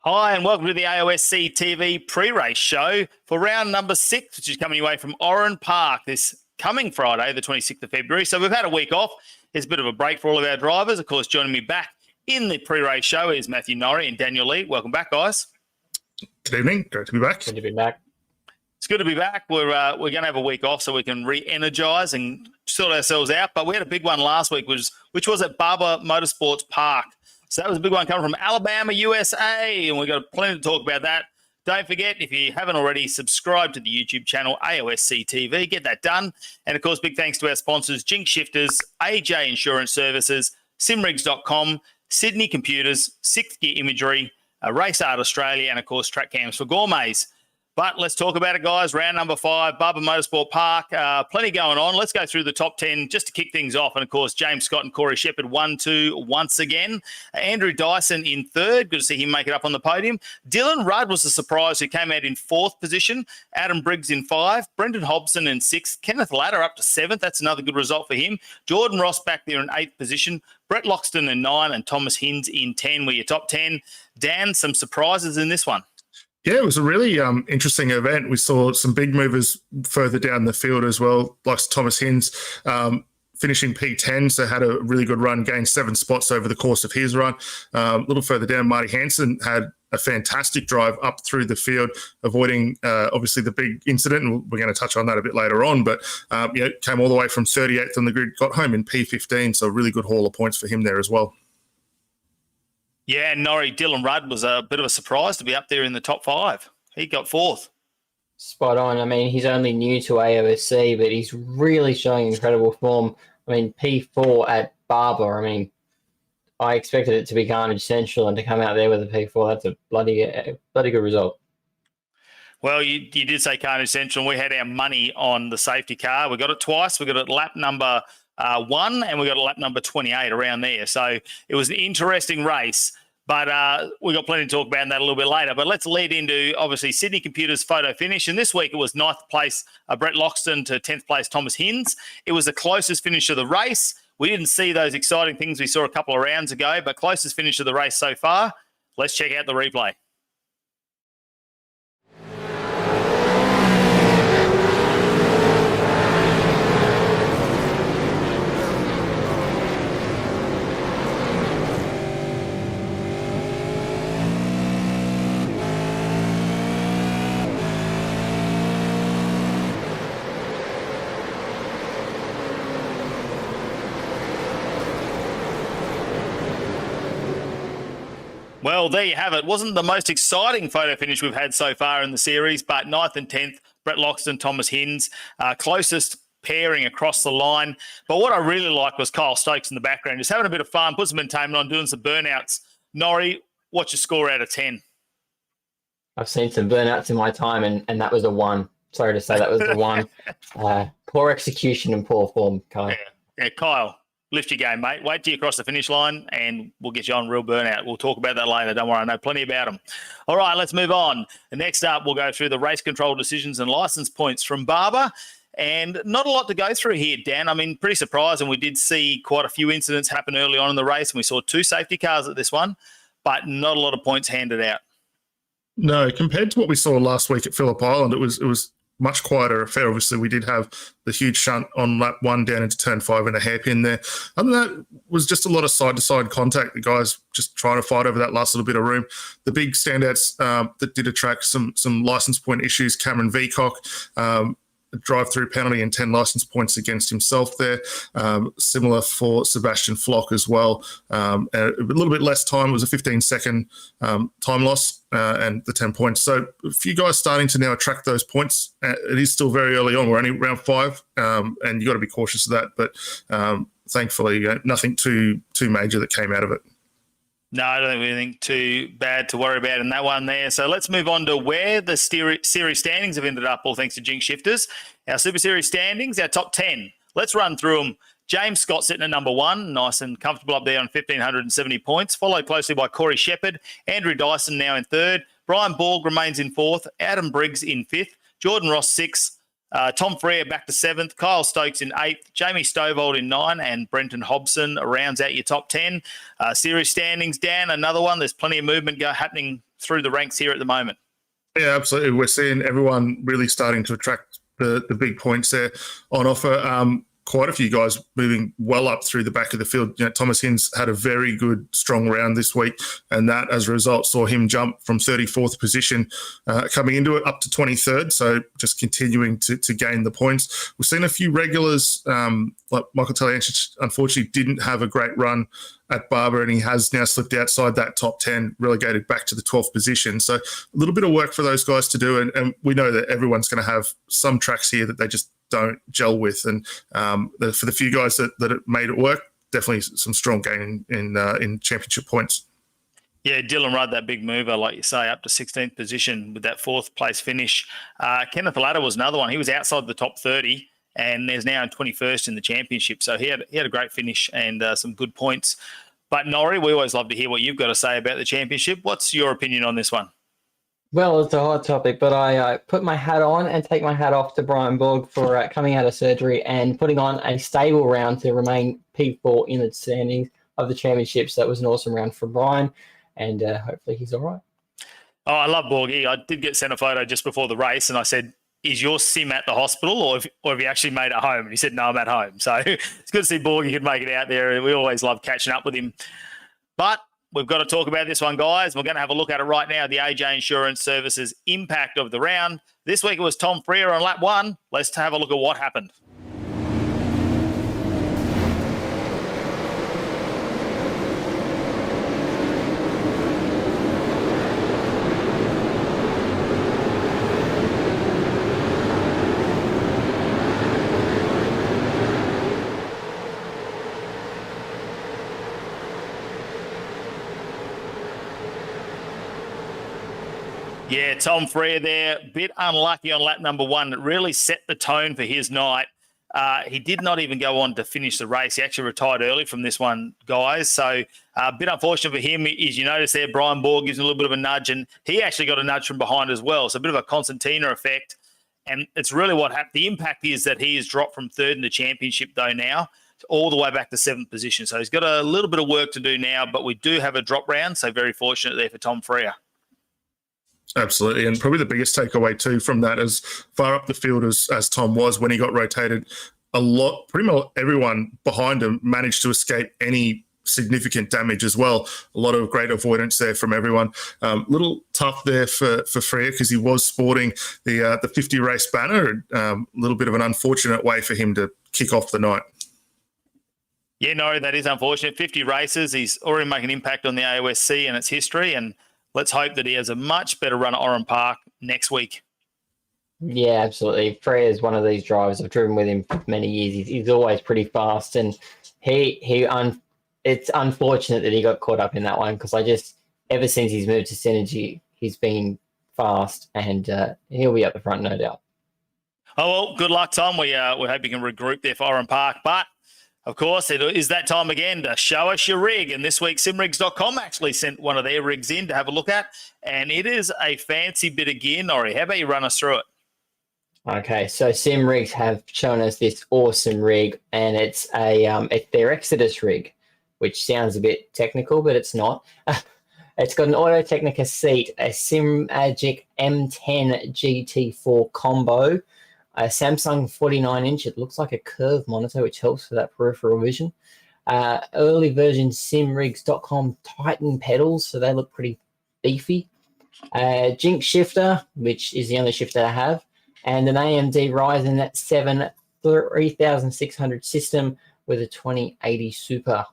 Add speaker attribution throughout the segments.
Speaker 1: Hi, and welcome to the AOSC TV pre-race show for round number 6, which is coming away from Oran Park this coming Friday, the 26th of February. So we've had a week off. It's a bit of a break for all of our drivers. Of course, joining me back in the pre-race show is Matty Norry and Daniel Leat. Welcome back, guys.
Speaker 2: Good evening. Great to be back.
Speaker 3: Good to be back.
Speaker 1: It's good to be back. We're going to have a week off so we can re-energise and sort ourselves out. But we had a big one last week, which was at Barbar Motorsport Park. So that was a big one coming from Alabama, USA, and we've got plenty to talk about that. Don't forget, if you haven't already, subscribe to the YouTube channel, AOSC TV. Get that done. And, of course, big thanks to our sponsors, Jinx Shifters, AJ Insurance Services, simrigs.com, Sydney Computers, Sixth Gear Imagery, Race Art Australia, and, of course, track cams for Gourmets. But let's talk about it, guys. Round number 5, Barbar Motorsport Park. Plenty going on. Let's go through the top 10 just to kick things off. And, of course, James Scott and Corey Shepherd 1-2 once again. Andrew Dyson in 3rd. Good to see him make it up on the podium. Dylan Rudd was a surprise who came out in 4th position. Adam Briggs in 5. Brendan Hobson in 6th. Kenneth Latter up to 7th. That's another good result for him. Jordan Ross back there in 8th position. Brett Loxton in 9 and Thomas Hinds in 10 were your top 10. Dan, some surprises in this one.
Speaker 2: Yeah, it was a really interesting event. We saw some big movers further down the field as well, like Thomas Hinds finishing P10, so had a really good run, gained 7 spots over the course of his run. A little further down, Marty Hansen had a fantastic drive up through the field, avoiding obviously the big incident, and we're going to touch on that a bit later on, but came all the way from 38th on the grid, got home in P15, so a really good haul of points for him there as well.
Speaker 1: Yeah, Norrie, Dylan Rudd was a bit of a surprise to be up there in the top 5. He got 4th.
Speaker 3: Spot on. I mean, he's only new to AOSC, but he's really showing incredible form. I mean, P4 at Barber, I mean, I expected it to be Carnage Central, and to come out there with a P4, that's a bloody good result.
Speaker 1: Well, you did say Carnage Central, and we had our money on the safety car. We got it twice. We got it lap number 1, and we got a lap number 28 around there. So it was an interesting race, but we got plenty to talk about that a little bit later. But let's lead into, obviously, Sydney Computers photo finish. And this week it was 9th place Brett Loxton to 10th place Thomas Hinds. It was the closest finish of the race. We didn't see those exciting things we saw a couple of rounds ago, but closest finish of the race so far. Let's check out the replay. Well, there you have it. Wasn't the most exciting photo finish we've had so far in the series, but 9th and 10th, Brett Loxton, Thomas Hinds, closest pairing across the line. But what I really liked was Kyle Stokes in the background, just having a bit of fun, put some entertainment on, doing some burnouts. Norrie, what's your score out of 10?
Speaker 3: I've seen some burnouts in my time, and that was a 1. Sorry to say that was a 1. Poor execution and poor form, Kyle.
Speaker 1: Yeah, Kyle. Lift your game, mate. Wait till you cross the finish line and we'll get you on real burnout. We'll talk about that later. Don't worry, I know plenty about them. All right, let's move on. Next up, we'll go through the race control decisions and licence points from Barber. And not a lot to go through here, Dan. I mean, pretty surprising. We did see quite a few incidents happen early on in the race, and we saw 2 safety cars at this one, but not a lot of points handed out.
Speaker 2: No, compared to what we saw last week at Phillip Island, it was much quieter affair. Obviously, we did have the huge shunt on lap 1 down into turn 5 and a hairpin there. Other than that, was just a lot of side-to-side contact. The guys just trying to fight over that last little bit of room. The big standouts that did attract some license point issues, Cameron Veacock, a drive-through penalty and 10 licence points against himself there. Similar for Sebastian Flock as well. A little bit less time. It was a 15-second time loss and the 10 points. So a few guys starting to now attract those points. It is still very early on. We're only round 5, and you got to be cautious of that. But thankfully, nothing too major that came out of it.
Speaker 1: No, I don't think anything too bad to worry about in that one there. So let's move on to where the series standings have ended up, all thanks to Jinx Shifters. Our Super Series standings, our top 10. Let's run through them. James Scott sitting at number 1, nice and comfortable up there on 1,570 points, followed closely by Corey Shepherd, Andrew Dyson now in 3rd, Brian Borg remains in 4th, Adam Briggs in 5th, Jordan Ross 6th, Tom Frere back to 7th, Kyle Stokes in 8th, Jamie Stovold in 9th, and Brenton Hobson rounds out your top 10. Series standings, Dan, another one. There's plenty of movement happening through the ranks here at the moment.
Speaker 2: Yeah, absolutely. We're seeing everyone really starting to attract the big points there on offer. Quite a few guys moving well up through the back of the field. Thomas Hinz had a very good, strong round this week, and that, as a result, saw him jump from 34th position coming into it up to 23rd, so just continuing to gain the points. We've seen a few regulars, like Michael Taliancic, unfortunately didn't have a great run at Barber, and he has now slipped outside that top 10, relegated back to the 12th position. So a little bit of work for those guys to do, and we know that everyone's going to have some tracks here that they just don't gel with. And for the few guys that made it work, definitely some strong gain in championship points.
Speaker 1: Yeah, Dylan Rudd, that big mover, like you say, up to 16th position with that 4th place finish. Kenneth Latta was another one. He was outside the top 30 and is now in 21st in the championship. So he had a great finish and some good points. But Norry, we always love to hear what you've got to say about the championship. What's your opinion on this one?
Speaker 3: Well, it's a hot topic, but I put my hat on and take my hat off to Brian Borg for coming out of surgery and putting on a stable round to remain P4 in the standings of the championships. That was an awesome round for Brian, and hopefully he's all right. Oh,
Speaker 1: I love Borgie. I did get sent a photo just before the race, and I said, is your sim at the hospital or have you actually made it home? And he said, no, I'm at home. So it's good to see Borgie could make it out there. We always love catching up with him. But we've got to talk about this one, guys. We're going to have a look at it right now, the AJ Insurance Services impact of the round. This week it was Tom Frere on lap 1. Let's have a look at what happened. Yeah, Tom Frere there, bit unlucky on lap number 1. It really set the tone for his night. He did not even go on to finish the race. He actually retired early from this one, guys. So a bit unfortunate for him. As you notice there, Brian Borg gives him a little bit of a nudge, and he actually got a nudge from behind as well. So a bit of a concertina effect. And it's really what happened. The impact is that he has dropped from 3rd in the championship, though, now, all the way back to 7th position. So he's got a little bit of work to do now, but we do have a drop round. So very fortunate there for Tom Frere.
Speaker 2: Absolutely. And probably the biggest takeaway too from that, as far up the field as Tom was when he got rotated, pretty much everyone behind him managed to escape any significant damage as well. A lot of great avoidance there from everyone. Little tough there for Frere because he was sporting the 50 race banner. A little bit of an unfortunate way for him to kick off the night.
Speaker 1: Yeah, no, that is unfortunate. 50 races. He's already making an impact on the AOSC and its history, and let's hope that he has a much better run at Oran Park next week.
Speaker 3: Yeah, absolutely. Frere is one of these drivers. I've driven with him for many years. He's always pretty fast, and it's unfortunate that he got caught up in that one because ever since he's moved to Synergy, he's been fast, and he'll be up the front, no doubt.
Speaker 1: Oh, well, good luck, Tom. We hope you can regroup there for Oran Park, but of course, it is that time again to show us your rig. And this week, simrigs.com actually sent one of their rigs in to have a look at. And it is a fancy bit of gear, Norry. How about you run us through it? Okay, so Simrigs have shown us this awesome rig. And it's their Exodus rig, which sounds a bit technical, but it's not. It's got an Auto Technica seat, a Simagic M10 GT4 combo, a Samsung 49-inch. It looks like a curved monitor, which helps for that peripheral vision. Early version simrigs.com Titan pedals, so they look pretty beefy. Jinx shifter, which is the only shifter I have.
Speaker 3: and an AMD Ryzen 7 3600 system with a 2080 Super.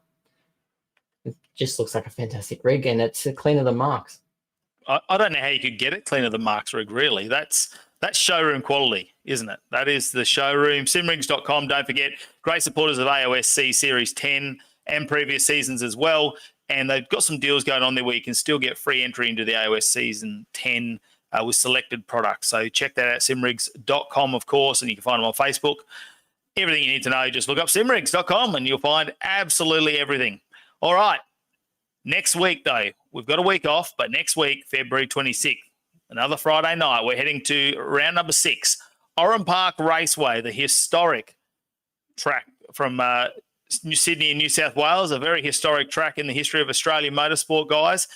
Speaker 3: It just looks like a fantastic rig, and it's cleaner than Mark's.
Speaker 1: I don't know how you could get it cleaner than Mark's rig, really. That's showroom quality, isn't it? That is the showroom. Simrigs.com, don't forget, great supporters of AOSC Series 10 and previous seasons as well. And they've got some deals going on there where you can still get free entry into the AOS Season 10 with selected products. So check that out, simrigs.com, of course, and you can find them on Facebook. Everything you need to know, just look up simrigs.com and you'll find absolutely everything. All right. Next week, though, we've got a week off, but next week, February 26th, another Friday night, we're heading to round number 6, Oran Park Raceway, the historic track from Sydney in New South Wales, a very historic track in the history of Australian motorsport, guys.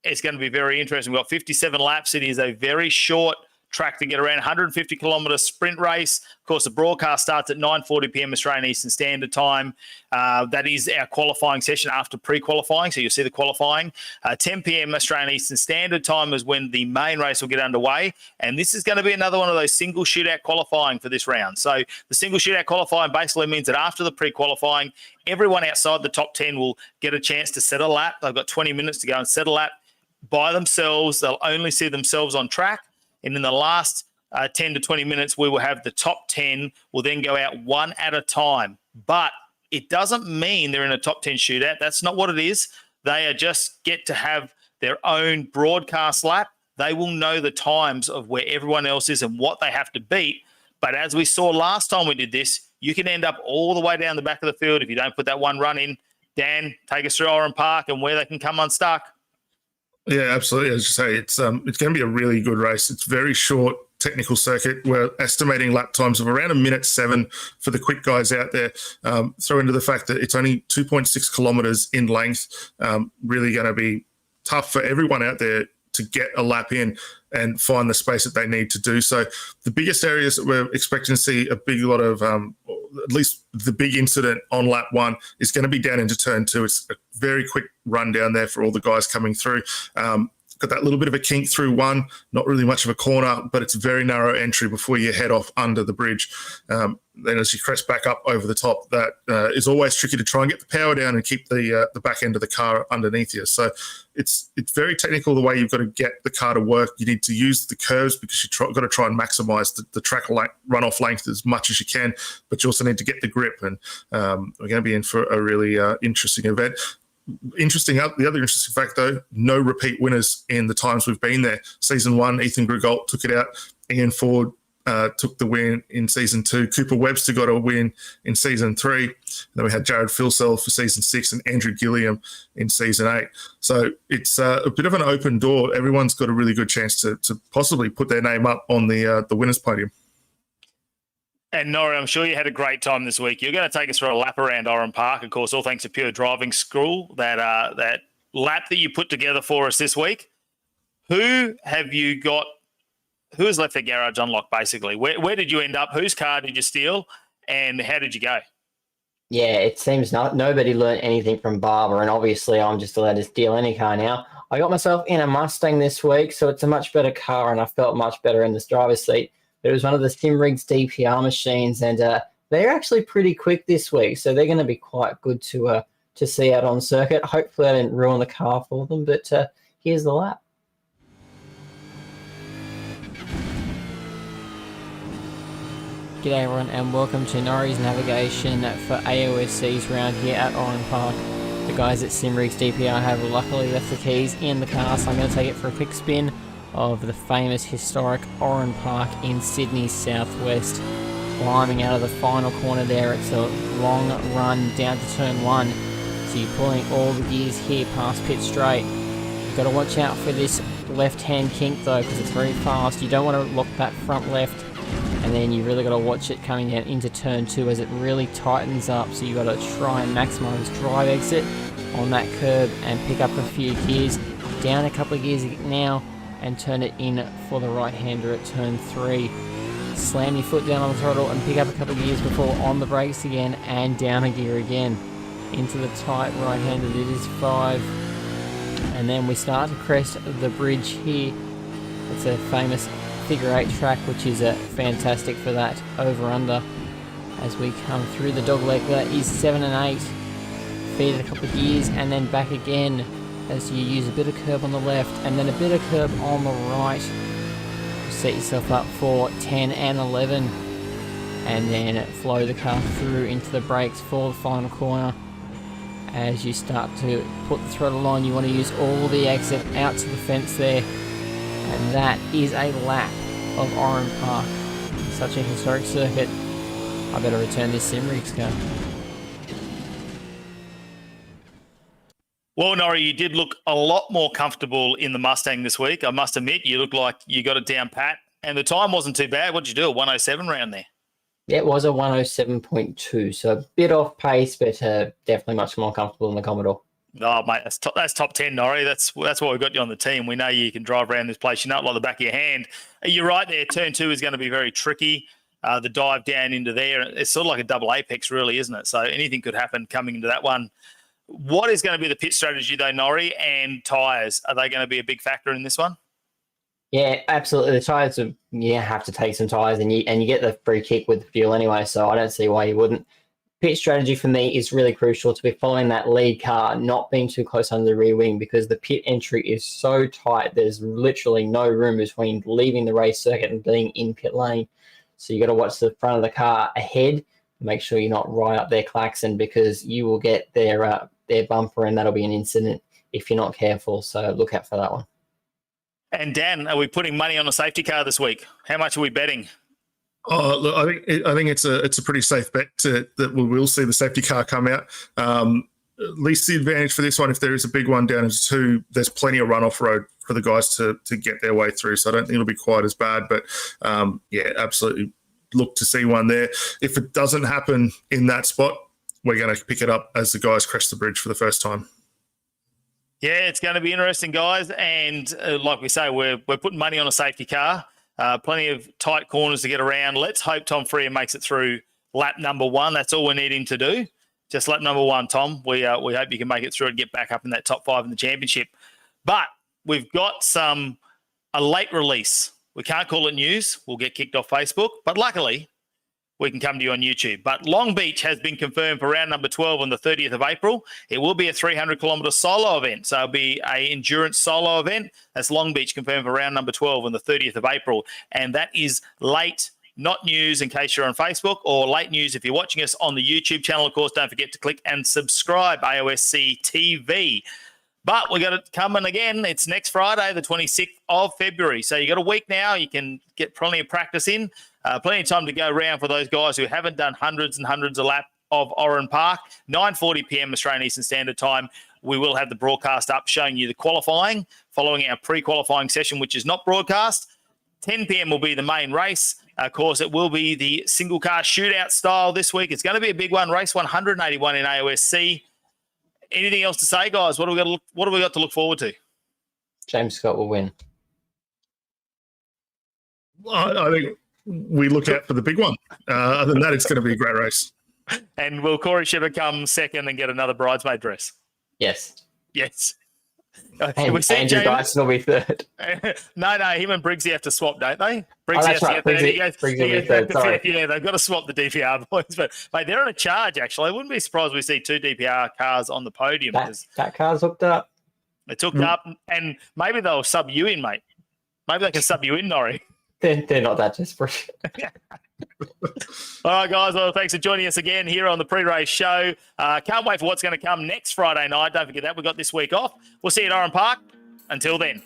Speaker 1: It's going to be very interesting. We've got 57 laps. It is a very short track to get around, 150 kilometre sprint race. Of course, the broadcast starts at 9:40 p.m. Australian Eastern Standard Time. That is our qualifying session after pre-qualifying, so you'll see the qualifying. 10 p.m. Australian Eastern Standard Time is when the main race will get underway, and this is going to be another one of those single shootout qualifying for this round. So the single shootout qualifying basically means that after the pre-qualifying, everyone outside the top 10 will get a chance to set a lap. They've got 20 minutes to go and set a lap by themselves. They'll only see themselves on track. And in the last 10 to 20 minutes, we will have the top 10 will then go out one at a time. But it doesn't mean they're in a top 10 shootout. That's not what it is. They are just get to have their own broadcast lap. They will know the times of where everyone else is and what they have to beat. But as we saw last time we did this, you can end up all the way down the back of the field if you don't put that one run in. Dan, take us through Oran Park and where they can come unstuck.
Speaker 2: Yeah, absolutely. As you say, it's going to be a really good race. It's very short technical circuit. We're estimating lap times of around 1:07 for the quick guys out there. Throw into the fact that it's only 2.6 kilometres in length. Really going to be tough for everyone out there to get a lap in and find the space that they need to do so. The biggest areas that we're expecting to see a big lot of, at least the big incident on lap 1 is going to be down into turn 2. It's a very quick run down there for all the guys coming through. Got that little bit of a kink through 1, not really much of a corner, but it's a very narrow entry before you head off under the bridge. Then as you crest back up over the top, that is always tricky to try and get the power down and keep the back end of the car underneath you. So it's very technical the way you've got to get the car to work. You need to use the curves because you've got to try and maximize the track runoff length as much as you can, but you also need to get the grip. And we're going to be in for a really interesting event. The other interesting fact, though, no repeat winners in the times we've been there. Season 1, Ethan Grigault took it out. Ian Ford took the win in Season 2. Cooper Webster got a win in Season 3. Then we had Jared Filsell for Season 6 and Andrew Gilliam in Season 8. So it's a bit of an open door. Everyone's got a really good chance to possibly put their name up on the winners' podium.
Speaker 1: And Norry, I'm sure you had a great time this week. You're going to take us for a lap around Oran Park, of course, all thanks to Pure Driving School, that lap that you put together for us this week. Who has left their garage unlocked, basically? Where did you end up? Whose car did you steal? And how did you go?
Speaker 3: Yeah, it seems nobody learned anything from Barbar, and obviously I'm just allowed to steal any car now. I got myself in a Mustang this week, so it's a much better car, and I felt much better in this driver's seat. But it was one of the Simrigs DPR machines, and they're actually pretty quick this week, so they're going to be quite good to see out on circuit. Hopefully I didn't ruin the car for them, but here's the lap. G'day everyone, and welcome to Norry's navigation for AOSC's round here at Oran Park. The guys at Simrigs DPR have luckily left the keys in the car, so I'm going to take it for a quick spin of the famous historic Oran Park in Sydney's southwest. Climbing out of the final corner there, it's a long run down to turn 1. So you're pulling all the gears here past pit straight. You've got to watch out for this left-hand kink though, because it's very fast. You don't want to lock that front left, and then you really got to watch it coming down into turn 2 as it really tightens up. So you've got to try and maximize drive exit on that curb and pick up a few gears. Down a couple of gears now, and turn it in for the right-hander at turn 3. Slam your foot down on the throttle and pick up a couple of gears before on the brakes again and down a gear again. Into the tight right-hander, it is 5. And then we start to crest the bridge here. It's a famous figure 8 track, which is fantastic for that over-under. As we come through the dogleg, that is 7 and 8. Feed it a couple of gears and then back again as you use a bit of curb on the left and then a bit of curb on the right. Set yourself up for 10 and 11 and then flow the car through into the brakes for the final corner. As you start to put the throttle on, you want to use all the exit out to the fence there. And that is a lap of Oran Park. Such a historic circuit. I better return this Simrix car.
Speaker 1: Well, Norrie, you did look a lot more comfortable in the Mustang this week. I must admit, you look like you got it down pat. And the time wasn't too bad. What did you do, a 107 round there?
Speaker 3: Yeah, it was a 107.2, so a bit off pace, but definitely much more comfortable in the Commodore.
Speaker 1: Oh, mate, that's top 10, Norrie. That's why we've got you on the team. We know you can drive around this place. You know it like the back of your hand. You're right there. Turn 2 is going to be very tricky. The dive down into there, it's sort of like a double apex, really, isn't it? So anything could happen coming into that one. What is going to be the pit strategy, though, Norrie, and tyres? Are they going to be a big factor in this one?
Speaker 3: Yeah, absolutely. The tyres, have to take some tyres, and you get the free kick with the fuel anyway, so I don't see why you wouldn't. Pit strategy for me is really crucial to be following that lead car, not being too close under the rear wing, because the pit entry is so tight. There's literally no room between leaving the race circuit and being in pit lane. So you got to watch the front of the car ahead. Make sure you're not right up their klaxon, because you will get their bumper, and that'll be an incident if you're not careful. So look out for that one.
Speaker 1: And Dan, are we putting money on a safety car this week? How much are we betting?
Speaker 2: Oh, look, I think it's a pretty safe bet that we will see the safety car come out. At least the advantage for this one, if there is a big one down into 2, there's plenty of runoff road for the guys to get their way through. So I don't think it'll be quite as bad. But absolutely look to see one there. If it doesn't happen in that spot, we're going to pick it up as the guys crest the bridge for the first time.
Speaker 1: Yeah, it's going to be interesting, guys. And like we say, we're putting money on a safety car. Plenty of tight corners to get around. Let's hope Tom Freer makes it through lap number 1. That's all we need him to do. Just lap number 1, Tom. We hope you can make it through and get back up in that top 5 in the championship. But we've got a late release. We can't call it news. We'll get kicked off Facebook. But luckily, we can come to you on YouTube. But Long Beach has been confirmed for round number 12 on the 30th of April. It will be a 300-kilometre solo event. So it'll be an endurance solo event. That's Long Beach confirmed for round number 12 on the 30th of April. And that is late, not news in case you're on Facebook, or late news if you're watching us on the YouTube channel. Of course, don't forget to click and subscribe, AOSC TV. But we got it coming again. It's next Friday, the 26th of February. So you got a week now. You can get plenty of practice in. Plenty of time to go around for those guys who haven't done hundreds and hundreds of laps of Oran Park. 9:40 p.m. Australian Eastern Standard Time. We will have the broadcast up showing you the qualifying following our pre-qualifying session, which is not broadcast. 10 p.m. will be the main race. Of course, it will be the single car shootout style this week. It's going to be a big one. Race 181 in AOSC. Anything else to say, guys? What have we got to look forward to?
Speaker 3: James Scott will win.
Speaker 2: I think we look out for the big one. Other than that, it's going to be a great race.
Speaker 1: And will Corey Shepard come second and get another bridesmaid dress?
Speaker 3: Yes.
Speaker 1: Yes.
Speaker 3: And Andrew Dyson will be third.
Speaker 1: No, him and Briggsy have to swap, don't they?
Speaker 3: Briggsy has to get Briggsy will be third, sorry.
Speaker 1: Yeah, they've got to swap the DPR boys. But, mate, they're on a charge, actually. I wouldn't be surprised if we see 2 DPR cars on the podium.
Speaker 3: That car's hooked up.
Speaker 1: They took up, and maybe they'll sub you in, mate. Maybe they can sub you in, Norrie.
Speaker 3: They're not that desperate.
Speaker 1: All right, guys. Well, thanks for joining us again here on the pre-race show. Can't wait for what's going to come next Friday night. Don't forget that. We've got this week off. We'll see you at Oran Park. Until then.